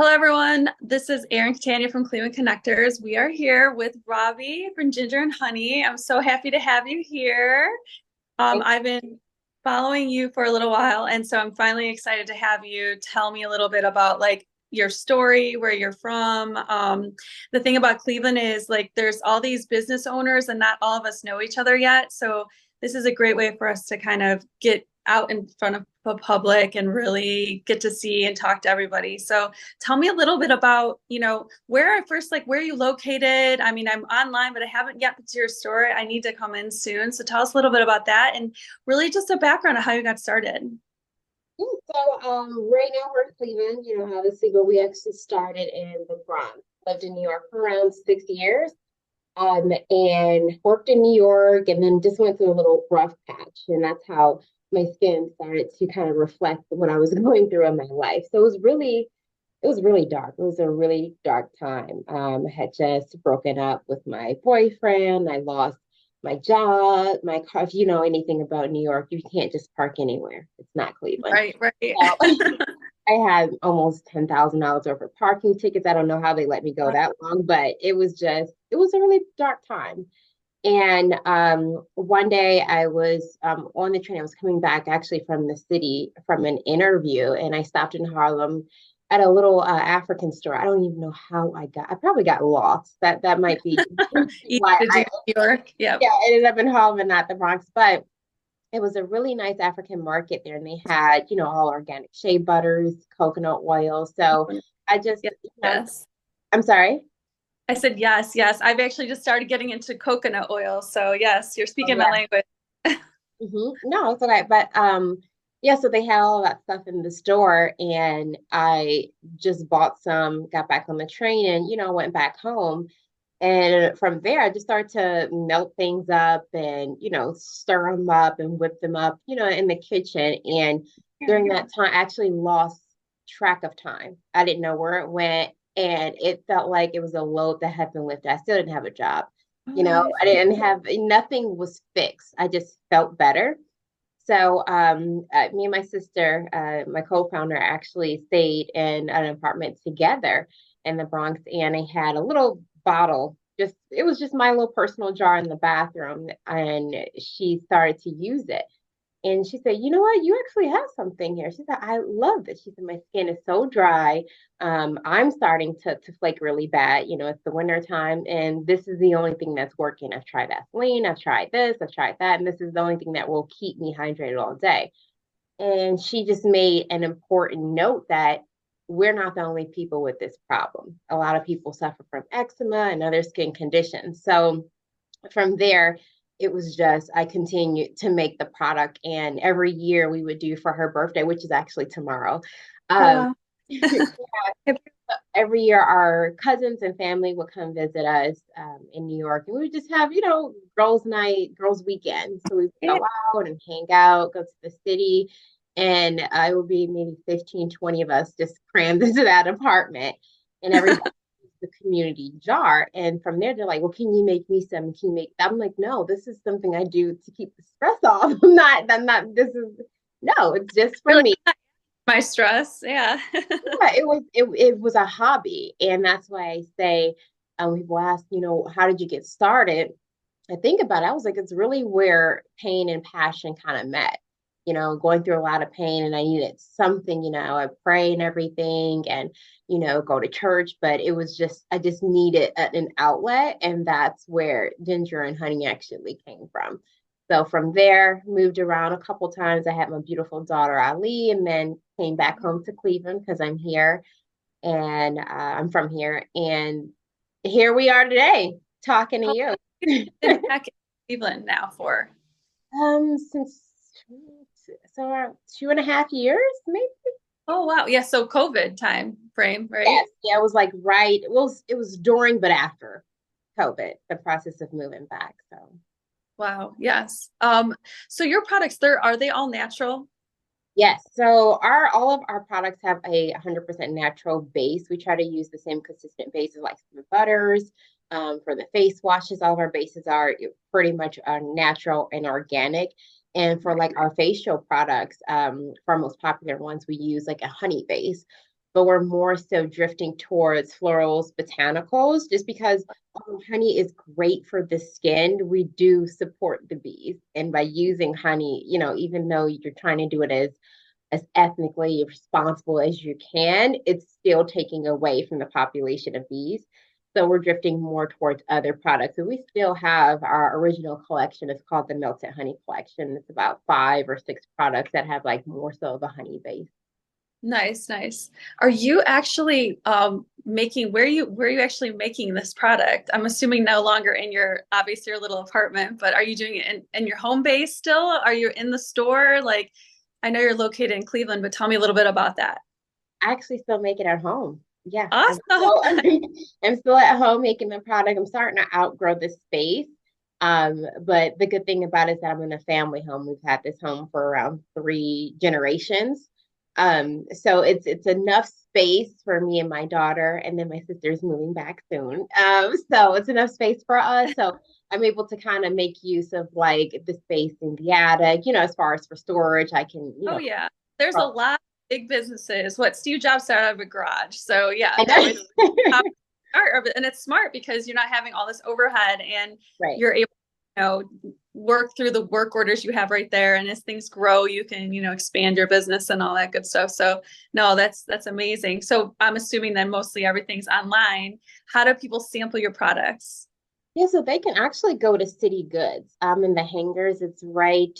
Hello, everyone. This is Erin Catania from Cleveland Connectors. We are here with Robbie from Ginger and Honey. I'm so happy to have you here. I've been following you for a little while, and so I'm finally excited to have you tell me a little bit about like your story, where you're from. The thing about Cleveland is like there's all these business owners, and not all of us know each other yet. So this is a great way for us to kind of get out in front of the public and really get to see and talk to everybody. So tell me a little bit about, where I first, like, where are you located? I mean, I'm online, but I haven't yet been to your store. I need to come in soon. So tell us a little bit about that and really just a background of how you got started. Right now we're in Cleveland, obviously, but we actually started in the Bronx. Lived in New York for around 6 years, and worked in New York, and then just went through a little rough patch, and that's how my skin started to kind of reflect what I was going through in my life. So it was really dark. It was a really dark time. I had just broken up with my boyfriend. I lost my job, my car. If you know anything about New York, you can't just park anywhere. It's not Cleveland. Right, right. So I had almost $10,000 worth of parking tickets. I don't know how they let me go that long, but it was a really dark time. And one day I was on the train. I was coming back actually from the city from an interview, and I stopped in Harlem at a little African store. I don't even know how I probably got lost. That might be Easy why to do I, in New York. Yep. yeah, ended up in Harlem and not the Bronx. But it was a really nice African market there, and they had, all organic shea butters, coconut oil. So I just, Yes, yes. I'm sorry. I said yes, yes. I've actually just started getting into coconut oil. So yes, you're Oh, speaking my yeah. language. No, it's okay. But yeah, so they had all that stuff in the store, and I just bought some, got back on the train, and went back home. And from there, I just started to melt things up and, stir them up and whip them up, in the kitchen. And during that time, I actually lost track of time. I didn't know where it went. And it felt like it was a load that had been lifted. I still didn't have a job. Oh, I didn't have, nothing was fixed. I just felt better. So me and my sister, my co-founder, actually stayed in an apartment together in the Bronx, and I had a little bottle. Just it was just my little personal jar in the bathroom, and she started to use it. And she said, "You know what? You actually have something here." She said, "I love this." She said, "My skin is so dry. I'm starting to flake really bad. It's the winter time, and this is the only thing that's working. I've tried Vaseline, I've tried this, I've tried that, and this is the only thing that will keep me hydrated all day." And she just made an important note that we're not the only people with this problem. A lot of people suffer from eczema and other skin conditions. So from there, it was just I continued to make the product, and every year we would do for her birthday, which is actually tomorrow. oh Um, wow. every year, our cousins and family would come visit us in New York, and we would just have girls' night, girls' weekend. So we would Yeah. go out and hang out, go to the city, and it would be maybe 15, 20 of us just crammed into that apartment, and everybody the community jar. And from there, they're like, well, can you make me some? Can you make that? I'm like, no, this is something I do to keep the stress off. This is, no, it's just for You're me. like my stress. Yeah. Yeah, it was a hobby. And that's why I say, people ask, how did you get started? I think about it, I was like, it's really where pain and passion kind of met. Going through a lot of pain, and I needed something. I pray and everything, and go to church, but it was just I just needed an outlet, and that's where Ginger and Honey actually came from. So from there, moved around a couple times. I had my beautiful daughter Ali, and then came back home to Cleveland because I'm here, and I'm from here, and here we are today talking to How long you. have you been back in Cleveland now for? Since so around 2.5 years, maybe. Oh wow. Yeah, so COVID time frame, right? Yes, yeah, it was like right. It was during, but after COVID, the process of moving back. So Wow. Yes. So your products there, are they all natural? yes, so our all of our products have a 100% natural base. We try to use the same consistent bases like the butters. For the face washes, all of our bases are pretty much natural and organic. And for like our facial products, for our most popular ones, we use like a honey base. but we're more so drifting towards florals, botanicals, just because honey is great for the skin. We do support the bees. And by using honey, even though you're trying to do it as ethnically responsible as you can, it's still taking away from the population of bees. So we're drifting more towards other products. And we still have our original collection. It's called the Melted Honey Collection. It's about 5 or 6 products that have like more so of a honey base. Nice, nice. Are you actually making where are you actually making this product? I'm assuming no longer in your obviously your little apartment, but are you doing it in your home base still? Are you in the store? Like I know you're located in Cleveland, but tell me a little bit about that. I actually still make it at home. Yeah, I'm Awesome. still I'm still at home making the product. I'm starting to outgrow the space. But the good thing about it is that I'm in a family home. We've had this home for around 3 generations. So it's enough space for me and my daughter, and then my sister's moving back soon. So it's enough space for us. So I'm able to kind of make use of like the space in the attic, as far as for storage, I can, Oh yeah. There's a lot of big businesses. What Steve Jobs started out of a garage. So yeah, I no, it's know. top start of it. And it's smart because you're not having all this overhead and Right. you're able work through the work orders you have right there. And as things grow, you can, expand your business and all that good stuff. So no, that's amazing. So I'm assuming then mostly everything's online. How do people sample your products? Yeah, so they can actually go to City Goods. In the hangars, it's right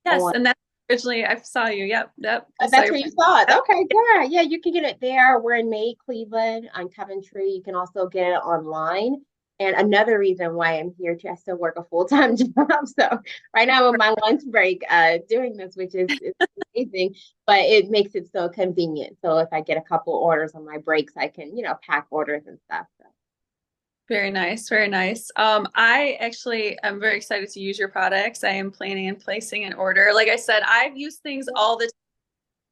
Yes, on. and that's originally I saw you. Yep, yep. I saw That's your where you saw it. yep. Okay, yeah, yeah, you can get it there. We're in May, Cleveland, on Coventry. You can also get it online. And another reason why I'm here too, I still work a full-time job. So right now I'm on my lunch break doing this, which is amazing, but it makes it so convenient. So if I get a couple orders on my breaks, I can, pack orders and stuff. So. Very nice, very nice. I actually am very excited to use your products. I am planning and placing an order. Like I said, I've used things all the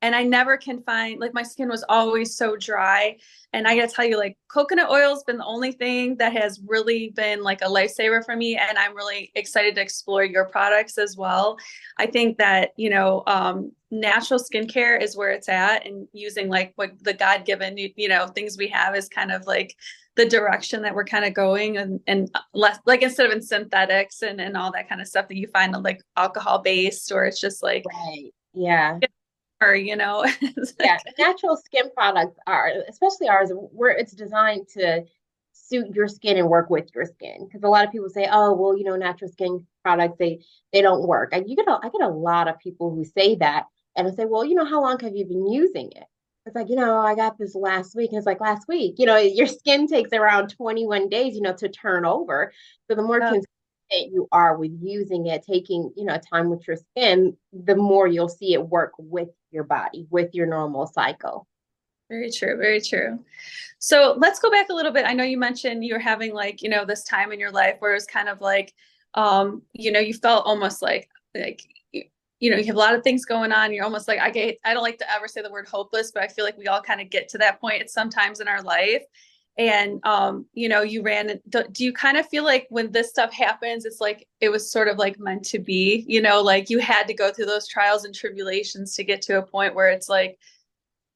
and I never can find like my skin was always so dry. And I gotta tell you, like coconut oil's been the only thing that has really been like a lifesaver for me. And I'm really excited to explore your products as well. I think that, natural skincare is where it's at and using like what the God-given, things we have is kind of like the direction that we're kind of going and less like instead of in synthetics and all that kind of stuff that you find like alcohol based or it's just like Right. Yeah. or it's Yeah, like natural skin products are, especially ours, where it's designed to suit your skin and work with your skin. Because a lot of people say, "Oh, well, natural skin products they don't work." I get a lot of people who say that, and I say, "Well, how long have you been using it?" It's like, I got this last week, and it's like last week. Your skin takes around 21 days, to turn over. So the more oh, consistent you are with using it, taking, time with your skin, the more you'll see it work with your body, with your normal cycle. very true, very true. So let's go back a little bit. I know you mentioned you were having like, this time in your life where it's kind of like, you felt almost like, you have a lot of things going on. You're almost like, I don't like to ever say the word hopeless, but I feel like we all kind of get to that point at sometimes in our life. And, you ran, do you kind of feel like when this stuff happens, it's like, it was sort of like meant to be, like you had to go through those trials and tribulations to get to a point where it's like,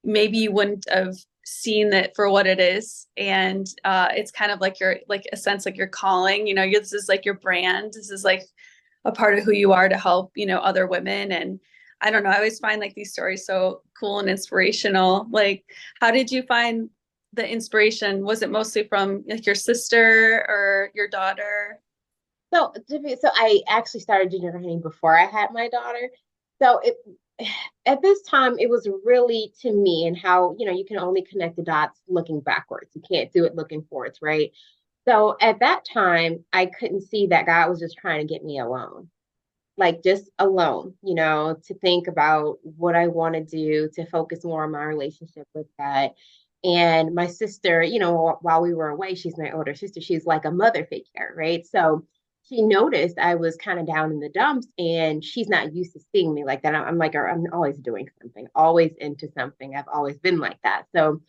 maybe you wouldn't have seen it for what it is and it's kind of like your like a sense like your calling this is like your brand, this is like a part of who you are to help other women. And I don't know, I always find like these stories so cool and inspirational. Like how did you find the inspiration? Was it mostly from like your sister or your daughter? So I actually started ginger honey before I had my daughter. So it at this time it was really to me and how you can only connect the dots looking backwards. You can't do it looking forwards, right? So at that time I couldn't see that God was just trying to get me alone. Like just alone, to think about what I want to do, to focus more on my relationship with that. And my sister, while we were away, she's my older sister, she's like a mother figure, right? So she noticed I was kind of down in the dumps and she's not used to seeing me like that. I'm like, I'm always doing something, always into something. I've always been like that. So,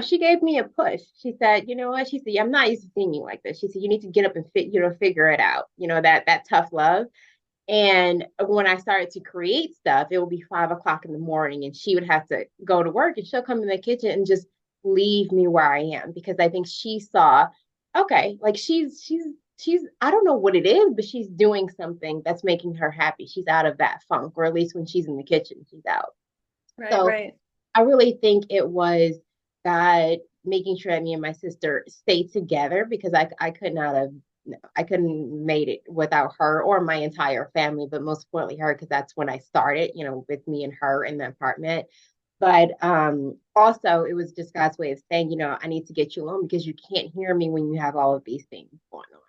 she gave me a push. She said, you know what? She said, I'm not used to seeing you like this. She said, you need to get up and figure it out. That tough love. And when I started to create stuff, it would be 5 o'clock in the morning, and she would have to go to work, and she'll come in the kitchen and just leave me where I am because I think she saw, okay, like she's I don't know what it is, but she's doing something that's making her happy. She's out of that funk, or at least when she's in the kitchen, she's out. Right, So right. I really think it was God making sure that me and my sister stayed together because I could not have I couldn't made it without her or my entire family, but most importantly her because that's when I started, with me and her in the apartment. But also it was just God's way of saying, I need to get you alone because you can't hear me when you have all of these things going on.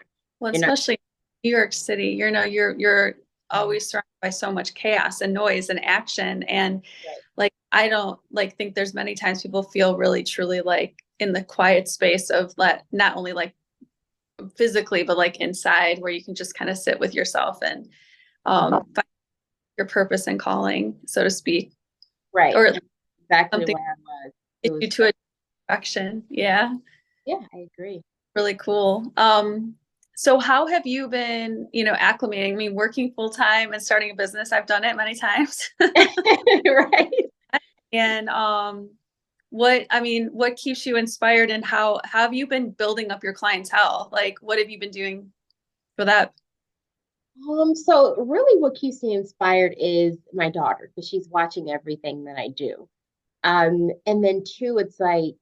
Well, You're not especially New York City, you're always surrounded by so much chaos and noise and action. And right. like I don't like think there's many times people feel really truly like in the quiet space of let not only like physically, but like inside where you can just kind of sit with yourself and find your purpose and calling, so to speak, Right. or Exactly something where I was. It get you was to a direction. Yeah, yeah, I agree. really cool. So how have you been, acclimating? I mean, working full time and starting a business, I've done it many times. Right. And what keeps you inspired and how have you been building up your clientele? Like what have you been doing for that? So really what keeps me inspired is my daughter because she's watching everything that I do. And then two, it's like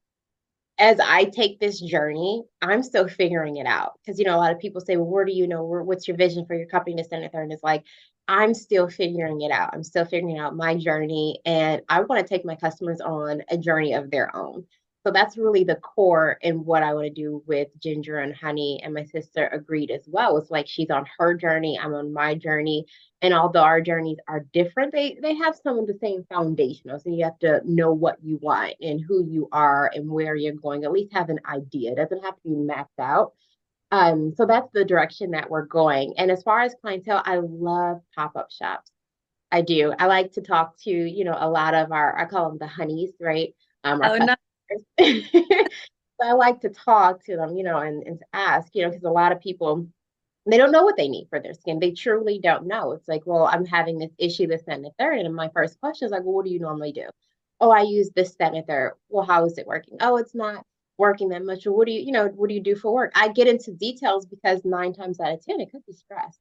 as I take this journey, I'm still figuring it out. Because, a lot of people say, well, where do you know, what's your vision for your company, this and the third? And it's like, I'm still figuring it out. I'm still figuring out my journey. And I want to take my customers on a journey of their own. So that's really the core in what I want to do with Ginger and Honey. And my sister agreed as well. It's like she's on her journey, I'm on my journey. And although our journeys are different, they have some of the same foundational. So you have to know what you want and who you are and where you're going. At least have an idea. It doesn't have to be mapped out. So that's the direction that we're going. And as far as clientele, I love pop-up shops. I do. I like to talk to, a lot of I call them the honeys, right? Our Oh, no. customers. So I like to talk to them, and to ask, because a lot of people they don't know what they need for their skin. They truly don't know. It's like, well, I'm having this issue, this, that, and the third. And my first question is like, well, what do you normally do? Oh, I use this, that, and the third. Well, how is it working? Oh, it's not working that much. Well, what do you do for work? I get into details because 9 times out of 10, it could be stress.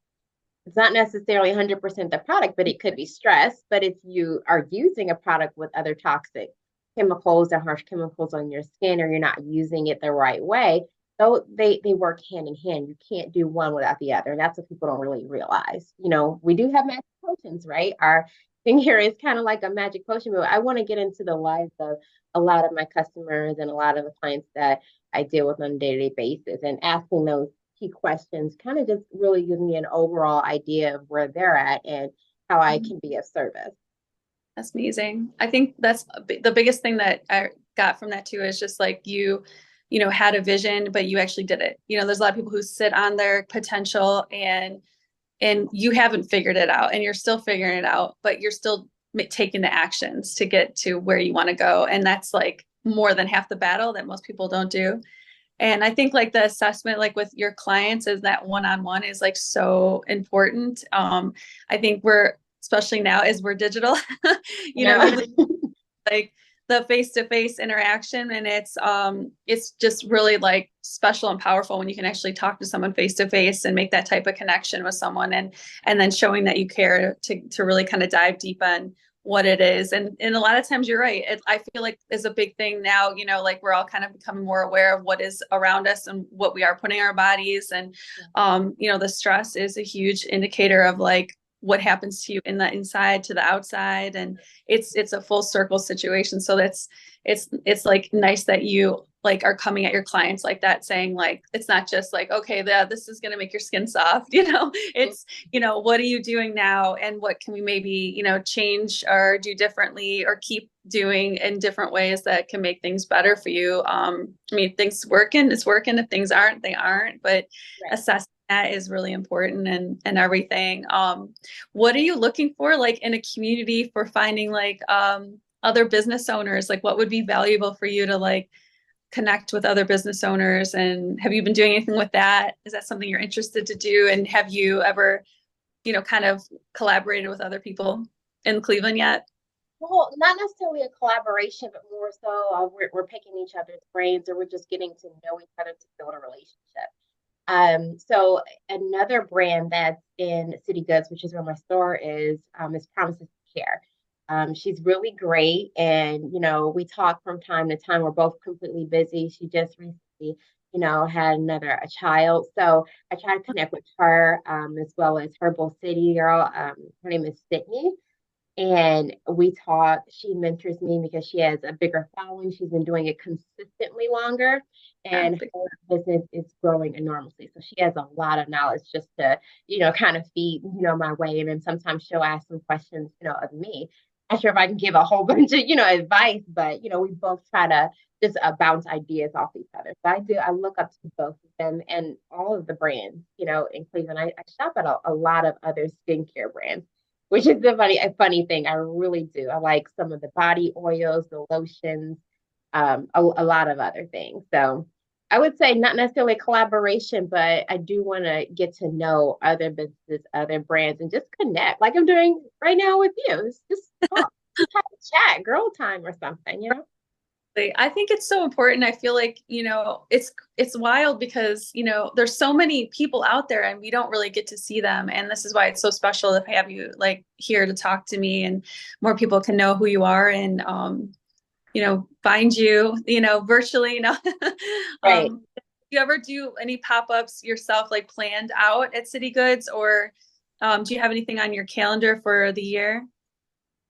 It's not necessarily 100% the product, but it could be stress. But if you are using a product with other toxic chemicals or harsh chemicals on your skin, or you're not using it the right way, so they work hand in hand. You can't do one without the other. And that's what people don't really realize. We do have magic potions, right? Our thing here is kind of like a magic potion, but I want to get into the lives of a lot of my customers and a lot of the clients that I deal with on a day-to-day basis and asking those key questions kind of just really gives me an overall idea of where they're at and how I can be of service. That's amazing. I think that's the biggest thing that I got from that too is just like you had a vision, but you actually did it. There's a lot of people who sit on their potential and you haven't figured it out and you're still figuring it out, but you're still taking the actions to get to where you want to go. And that's like more than half the battle that most people don't do. And I think like the assessment, like with your clients, is that one-on-one is like so important. I think especially now as we're digital, Yeah. you like the face-to-face interaction, and it's just really like special and powerful when you can actually talk to someone face-to-face and make that type of connection with someone, and then showing that you care to really kind of dive deep on what it is. And a lot of times you're right. I feel like is a big thing now, like we're all kind of becoming more aware of what is around us and what we are putting in our bodies. And, the stress is a huge indicator of like what happens to you in the inside to the outside. And it's a full circle situation. So it's like nice that you like are coming at your clients like that, saying like it's not just like, okay, this is going to make your skin soft, it's what are you doing now and what can we maybe change or do differently or keep doing in different ways that can make things better for you. I mean, things working, it's working. If things aren't, they aren't, but Right. assessing that is really important and everything. What are you looking for like in a community for finding like other business owners? Like what would be valuable for you to like connect with other business owners? And have you been doing anything with that? Is that something you're interested to do? And have you ever kind of collaborated with other people in Cleveland yet? Well, not necessarily a collaboration, but more so we're picking each other's brains, or we're just getting to know each other to build a relationship. So another brand that's in City Goods, which is where my store is Promises to Care. She's really great, and we talk from time to time. We're both completely busy. She just recently, had a child, so I try to connect with her, as well as Herbal City girl. Her name is Sydney, and we talk. She mentors me because she has a bigger following. She's been doing it consistently longer, Yeah, and her business is growing enormously. So she has a lot of knowledge just to, kind of feed, my way. And then sometimes she'll ask some questions, of me. Not sure if I can give a whole bunch of, advice, but we both try to just bounce ideas off each other. So I do. I look up to both of them and all of the brands, in Cleveland. I shop at a lot of other skincare brands, which is a funny thing. I really do. I like some of the body oils, the lotions, a lot of other things. So I would say not necessarily collaboration, but I do want to get to know other businesses, other brands, and just connect, like I'm doing right now with you. It's just talk, just have a chat, girl time or something. I think it's so important. I feel like, it's wild because, there's so many people out there and we don't really get to see them. And this is why it's so special to have you like here to talk to me and more people can know who you are and find you, virtually, Right. do you ever do any pop-ups yourself, like planned out at City Goods, or do you have anything on your calendar for the year?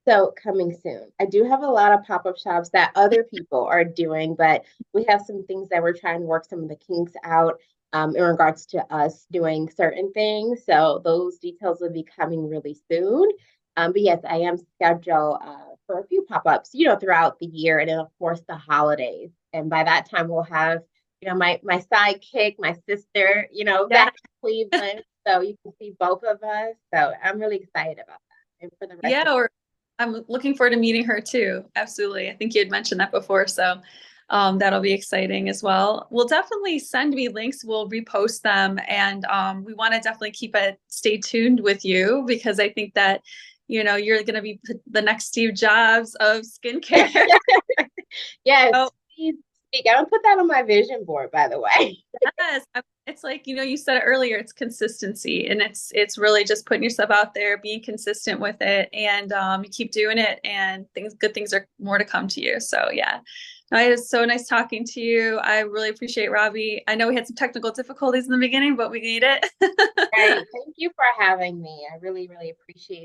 So coming soon. I do have a lot of pop-up shops that other people are doing, but we have some things that we're trying to work some of the kinks out, in regards to us doing certain things. So those details will be coming really soon. But yes, I am scheduled for a few pop-ups, throughout the year, and then of course the holidays. And by that time we'll have, my sidekick, my sister, Yeah. back to Cleveland. So you can see both of us. So I'm really excited about that. And for the rest of Yeah, or I'm looking forward to meeting her too. Absolutely. I think you had mentioned that before. So that'll be exciting as well. We'll definitely send me links. We'll repost them. And we want to definitely stay tuned with you because I think that, you're going to be the next Steve Jobs of skincare. Yes, So, please speak. I don't put that on my vision board, by the way. yes, it's like, you said it earlier, it's consistency and it's really just putting yourself out there, being consistent with it and you keep doing it and good things are more to come to you. So yeah. No, it is so nice talking to you. I really appreciate Robbie. I know we had some technical difficulties in the beginning, but we made it. Right. Thank you for having me. I really, really appreciate